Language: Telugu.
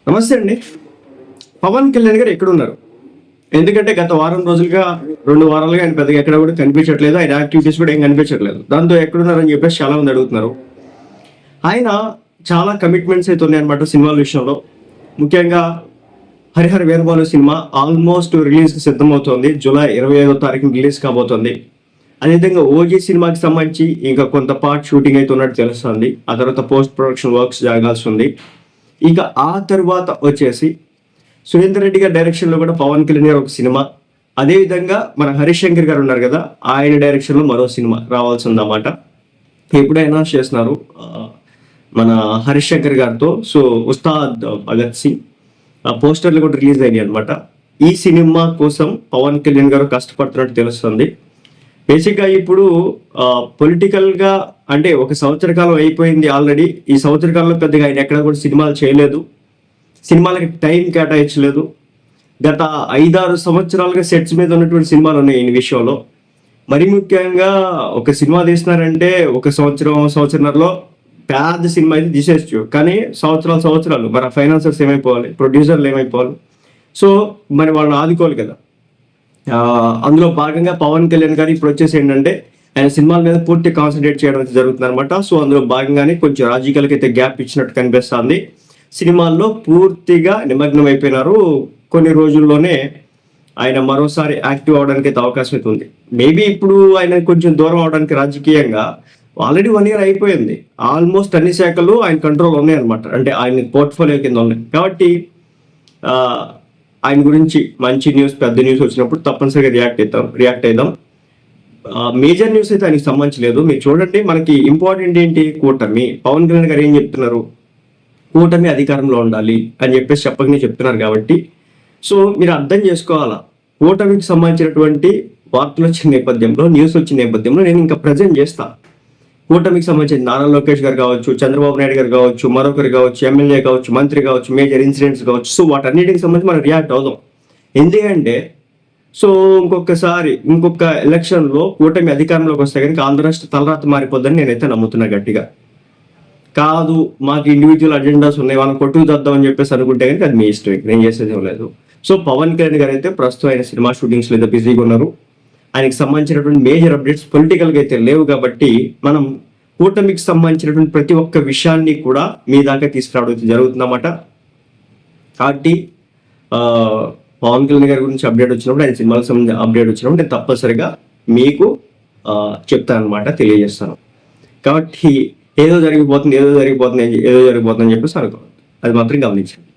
నమస్తే అండి. పవన్ కళ్యాణ్ గారు ఎక్కడున్నారు? ఎందుకంటే గత వారం రోజులుగా 2 వారాలుగా ఆయన పెద్దగా ఎక్కడ కూడా కనిపించట్లేదు. ఆయన యాక్టివిటీస్ కూడా ఏం కనిపించట్లేదు. దాంతో ఎక్కడున్నారని చెప్పేసి చాలా మంది అడుగుతున్నారు. ఆయన చాలా కమిట్మెంట్స్ అయితే ఉన్నాయన్నమాట సినిమాల విషయంలో. ముఖ్యంగా హరిహర వీరబాలు సినిమా ఆల్మోస్ట్ రిలీజ్కి సిద్ధమవుతోంది. జూలై 25వ తారీఖున రిలీజ్ కాబోతోంది. అదేవిధంగా ఓజీ సినిమాకి సంబంధించి ఇంకా కొంత పార్ట్ షూటింగ్ అయితే ఉన్నట్టు తెలుస్తుంది. ఆ తర్వాత పోస్ట్ ప్రొడక్షన్ వర్క్స్ జరగాల్సి ఉంది. ఇక ఆ తర్వాత వచ్చేసి సురేందర్ రెడ్డి గారి డైరెక్షన్లో కూడా పవన్ కళ్యాణ్ గారు ఒక సినిమా, అదేవిధంగా మన హరీష్ శంకర్ గారు ఉన్నారు కదా, ఆయన డైరెక్షన్లో మరో సినిమా రావాల్సి ఉందన్నమాట. ఎప్పుడు అనౌన్స్ చేస్తున్నారు మన హరీష్ శంకర్ గారితో. సో ఉస్తాద్ భగత్ సింగ్ పోస్టర్లు కూడా రిలీజ్ అయినాయి అనమాట. ఈ సినిమా కోసం పవన్ కళ్యాణ్ గారు కష్టపడుతున్నట్టు తెలుస్తుంది. బేసిక్గా ఇప్పుడు పొలిటికల్గా అంటే 1 సంవత్సర కాలం అయిపోయింది ఆల్రెడీ. ఈ సంవత్సర కాలంలో పెద్దగా ఆయన ఎక్కడ కూడా సినిమాలు చేయలేదు, సినిమాలకి టైం కేటాయించలేదు. గత 5-6 సంవత్సరాలుగా సెట్స్ మీద ఉన్నటువంటి సినిమాలు ఉన్నాయి ఈ విషయంలో. మరి ముఖ్యంగా ఒక సినిమా తీస్తున్నారంటే 1 సంవత్సరంన్నరలో పెద్ద సినిమా అయితే తీసేయచ్చు. కానీ సంవత్సరాలు మరి ఫైనాన్సర్స్ ఏమైపోవాలి, ప్రొడ్యూసర్లు ఏమైపోవాలి? సో మరి వాళ్ళని ఆదుకోవాలి కదా. అందులో భాగంగా పవన్ కళ్యాణ్ గారు ఇప్పుడు వచ్చేసి ఏంటంటే ఆయన సినిమాల మీద పూర్తి కాన్సన్ట్రేట్ చేయడం అయితే జరుగుతుంది అనమాట. సో అందులో భాగంగానే కొంచెం రాజకీయాలకి అయితే గ్యాప్ ఇచ్చినట్టు కనిపిస్తుంది. సినిమాల్లో పూర్తిగా నిమగ్నం అయిపోయినారు. కొన్ని రోజుల్లోనే ఆయన మరోసారి యాక్టివ్ అవడానికి అయితే అవకాశం అయితే ఉంది. మేబీ ఇప్పుడు ఆయన కొంచెం దూరం అవడానికి రాజకీయంగా ఆల్రెడీ 1 year అయిపోయింది. ఆల్మోస్ట్ అన్ని శాఖలు ఆయన కంట్రోల్ ఉన్నాయి అనమాట. అంటే ఆయన పోర్ట్ఫోలియో కింద ఉన్నాయి కాబట్టి ఆయన గురించి మంచి న్యూస్, పెద్ద న్యూస్ వచ్చినప్పుడు తప్పనిసరిగా రియాక్ట్ అవుదాం. మేజర్ న్యూస్ అయితే ఆయనకి సంబంధించలేదు. మీరు చూడండి, మనకి ఇంపార్టెంట్ ఏంటి? కూటమి. పవన్ కళ్యాణ్ గారు ఏం చెప్తున్నారు? కూటమి అధికారంలో ఉండాలి అని చెప్పేసి చెప్పకనే చెప్తున్నారు కాబట్టి సో మీరు అర్థం చేసుకోవాలా. కూటమికి సంబంధించినటువంటి వార్తలు వచ్చిన నేపథ్యంలో, న్యూస్ వచ్చిన నేపథ్యంలో నేను ఇంకా ప్రజెంట్ చేస్తా. కూటమికి సంబంధించిన నారా లోకేష్ గారు కావచ్చు, చంద్రబాబు నాయుడు గారు కావచ్చు, మరొకరు కావచ్చు, ఎమ్మెల్యే కావచ్చు, మంత్రి కావచ్చు, మేజర్ ఇన్సిడెంట్స్ కావచ్చు. సో వాటన్నిటికి సంబంధించి మనం రియాక్ట్ అవుదాం. ఎందుకంటే సో ఇంకొక ఎలక్షన్లో కూటమి అధికారంలోకి వస్తే కనుక ఆంధ్ర రాష్ట్ర తలరాత మారిపోద్దని నేనైతే నమ్ముతున్నా గట్టిగా. కాదు మాకు ఇండివిజువల్ అజెండాస్ ఉన్నాయి, మనం కొట్టుకు తెద్దామని చెప్పేసి అనుకుంటే కనుక అది మీ ఇష్టం, నేను చేసేది ఏం లేదు. సో పవన్ కళ్యాణ్ గారు అయితే ప్రస్తుతం ఆయన సినిమా షూటింగ్స్ లేదా బిజీగా ఉన్నారు. ఆయనకి సంబంధించినటువంటి మేజర్ అప్డేట్స్ పొలిటికల్గా అయితే లేవు కాబట్టి మనం కూటమికి సంబంధించినటువంటి ప్రతి ఒక్క విషయాన్ని కూడా మీ దాకా తీసుకురావడం జరుగుతుందన్నమాట. కాబట్టి పవన్ కళ్యాణ్ గారి గురించి అప్డేట్ వచ్చినప్పుడు, ఆయన సినిమాలకు సంబంధించిన అప్డేట్ వచ్చినప్పుడు నేను తప్పనిసరిగా మీకు చెప్తాను అనమాట, తెలియజేస్తాను. కాబట్టి ఏదో జరిగిపోతుంది అని చెప్పేసి అనుకోవద్దు. అది మాత్రం గమనించండి.